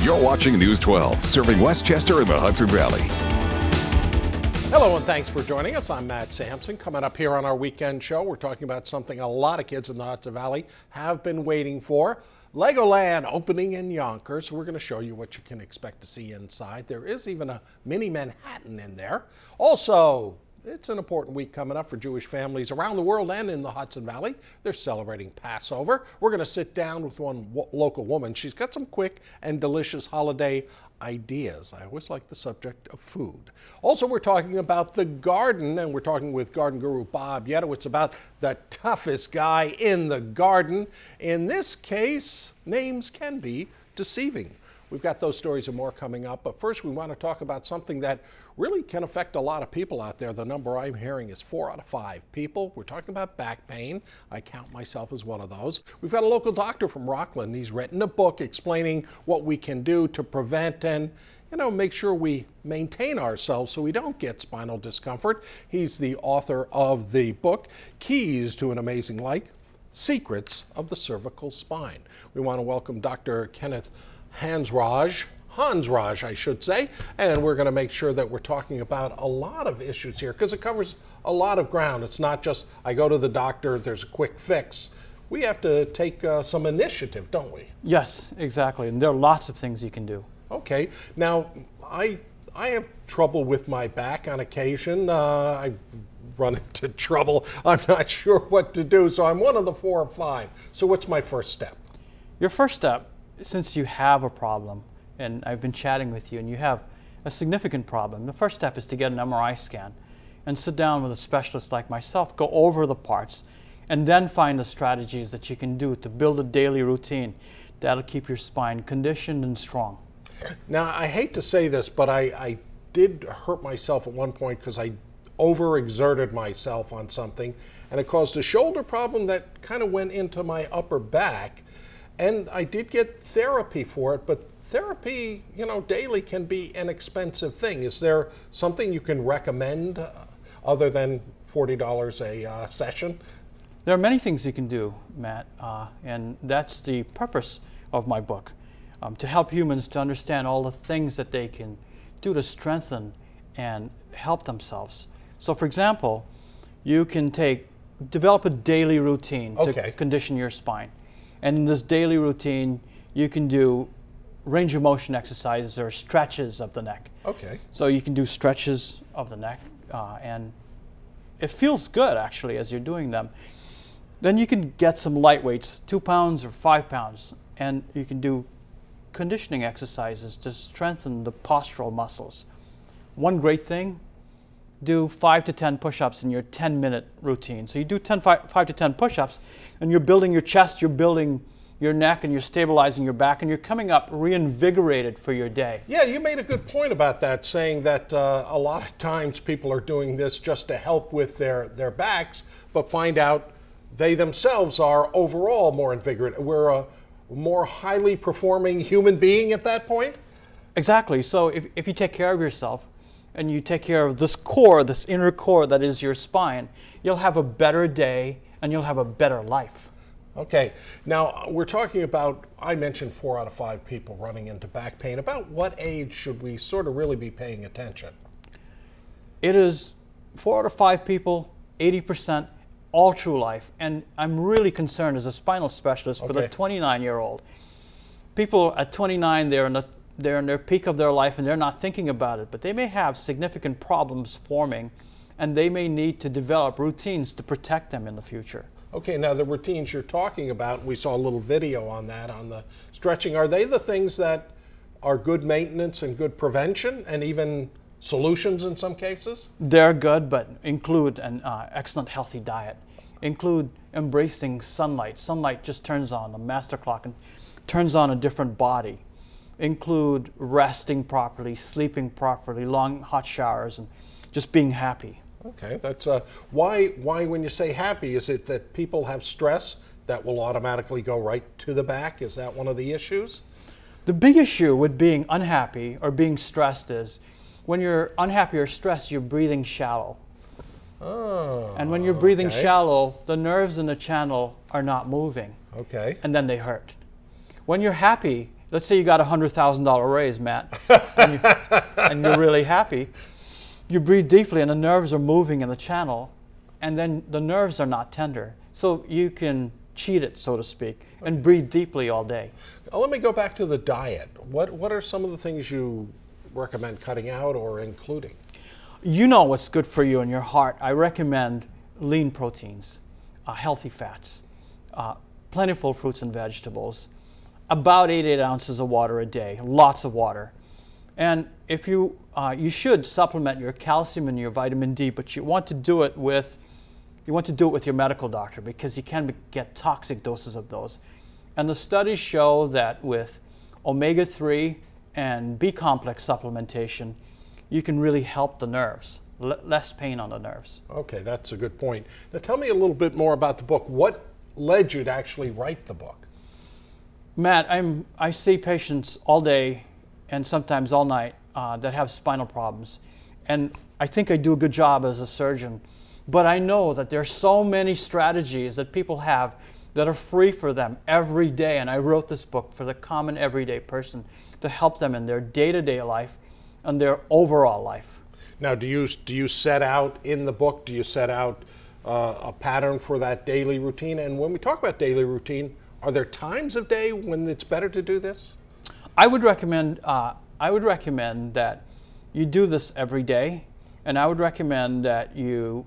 You're watching News 12, serving Westchester and the Hudson Valley. Hello and thanks for joining us. I'm Matt Sampson. Coming up here on our weekend show, we're talking about something a lot of kids in the Hudson Valley have been waiting for. Legoland opening in Yonkers. We're going to show you what you can expect to see inside. There is even a mini Manhattan in there. Also, it's an important week coming up for Jewish families around the world and in the Hudson Valley. They're celebrating Passover. We're going to sit down with one local woman. She's got some quick and delicious holiday ideas. I always like the subject of food. Also, we're talking about the garden, and we're talking with garden guru Bob Yedowitz about the toughest guy in the garden. In this case, names can be deceiving. We've got those stories and more coming up, but first we want to talk about something that really can affect a lot of people out there. The number I'm hearing is 4 out of 5 people. We're talking about back pain. I count myself as one of those. We've got a local doctor from Rockland. He's written a book explaining what we can do to prevent and make sure we maintain ourselves so we don't get spinal discomfort. He's the author of the book, Keys to an Amazing Life, Secrets of the Cervical Spine. We want to welcome Dr. Kenneth Hansraj, I should say, and we're going to make sure that we're talking about a lot of issues here because it covers a lot of ground. It's not just I go to the doctor, there's a quick fix. We have to take some initiative, don't we? Yes, exactly, and there are lots of things you can do. Okay, now I have trouble with my back on occasion. I run into trouble. I'm not sure what to do, so I'm one of the 4 or 5. So what's my first step? Your first step, since you have a problem, and I've been chatting with you, and you have a significant problem, the first step is to get an MRI scan and sit down with a specialist like myself, go over the parts, and then find the strategies that you can do to build a daily routine that'll keep your spine conditioned and strong. Now, I hate to say this, but I did hurt myself at one point because I overexerted myself on something, and it caused a shoulder problem that kind of went into my upper back. And I did get therapy for it, but therapy, daily can be an expensive thing. Is there something you can recommend other than $40 a session? There are many things you can do, Matt, and that's the purpose of my book, to help humans to understand all the things that they can do to strengthen and help themselves. So, for example, you can develop a daily routine to condition your spine. And in this daily routine, you can do range of motion exercises or stretches of the neck. Okay. So you can do stretches of the neck, and it feels good, actually, as you're doing them. Then you can get some light weights, 2 pounds or 5 pounds, and you can do conditioning exercises to strengthen the postural muscles. One great thing, do 5 to 10 push-ups in your 10-minute routine. So you do 5 to 10 push-ups, and you're building your chest, you're building your neck, and you're stabilizing your back, and you're coming up reinvigorated for your day. Yeah, you made a good point about that, saying that a lot of times people are doing this just to help with their backs, but find out they themselves are overall more invigorated. We're a more highly performing human being at that point? Exactly. So if you take care of yourself, and you take care of this core, this inner core that is your spine, you'll have a better day and you'll have a better life. Okay, now we're talking about, I mentioned 4 out of 5 people running into back pain. About what age should we sort of really be paying attention? It is 4 out of 5 people, 80%, all through life. And I'm really concerned as a spinal specialist for the 29-year-old. People at 29, they're in their peak of their life and they're not thinking about it, but they may have significant problems forming and they may need to develop routines to protect them in the future. Okay, now the routines you're talking about, we saw a little video on that, on the stretching. Are they the things that are good maintenance and good prevention and even solutions in some cases? They're good, but include an excellent healthy diet. Include embracing sunlight. Sunlight just turns on a master clock and turns on a different body. Include resting properly, sleeping properly, long hot showers, and just being happy. Okay, that's why when you say happy, is it that people have stress that will automatically go right to the back? Is that one of the issues? The big issue with being unhappy or being stressed is when you're unhappy or stressed, you're breathing shallow. Oh, and when you're breathing shallow, the nerves in the channel are not moving. Okay. And then they hurt. When you're happy let's say you got a $100,000 raise, Matt, and you're really happy. You breathe deeply and the nerves are moving in the channel, and then the nerves are not tender. So you can cheat it, so to speak, and breathe deeply all day. Let me go back to the diet. What are some of the things you recommend cutting out or including? You know what's good for you and your heart. I recommend lean proteins, healthy fats, plentiful fruits and vegetables, about 8 ounces of water a day, lots of water. And if you should supplement your calcium and your vitamin D, but you want to do it with your medical doctor, because you can get toxic doses of those. And the studies show that with omega-3 and B complex supplementation, you can really help the nerves, less pain on the nerves. Okay, that's a good point. Now tell me a little bit more about the book. What led you to actually write the book? Matt, I see patients all day and sometimes all night that have spinal problems. And I think I do a good job as a surgeon. But I know that there are so many strategies that people have that are free for them every day. And I wrote this book for the common everyday person to help them in their day-to-day life and their overall life. Now, do you set out in the book, do you set out a pattern for that daily routine? And when we talk about daily routine, are there times of day when it's better to do this? I would recommend that you do this every day, and I would recommend that you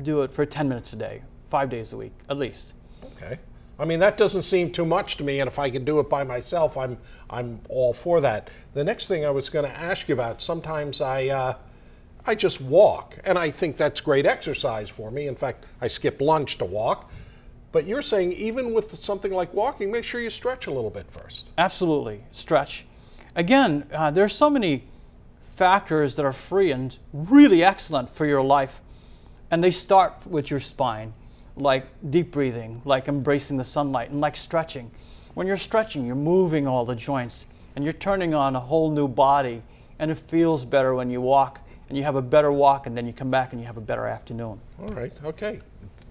do it for 10 minutes a day, 5 days a week, at least. Okay. I mean, that doesn't seem too much to me, and if I can do it by myself, I'm all for that. The next thing I was going to ask you about, sometimes I just walk, and I think that's great exercise for me. In fact, I skip lunch to walk. But you're saying even with something like walking, make sure you stretch a little bit first. Absolutely, stretch. Again, there's so many factors that are free and really excellent for your life. And they start with your spine, like deep breathing, like embracing the sunlight, and like stretching. When you're stretching, you're moving all the joints, and you're turning on a whole new body, and it feels better when you walk, and you have a better walk, and then you come back and you have a better afternoon. All right, okay.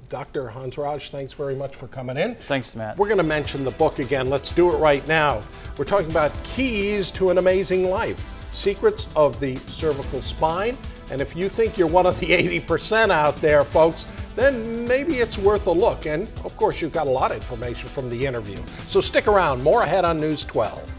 Dr. Hansraj, thanks very much for coming in. Thanks, Matt. We're going to mention the book again. Let's do it right now. We're talking about Keys to an Amazing Life, Secrets of the Cervical Spine. And if you think you're one of the 80% out there, folks, then maybe it's worth a look. And of course, you've got a lot of information from the interview. So stick around. More ahead on News 12.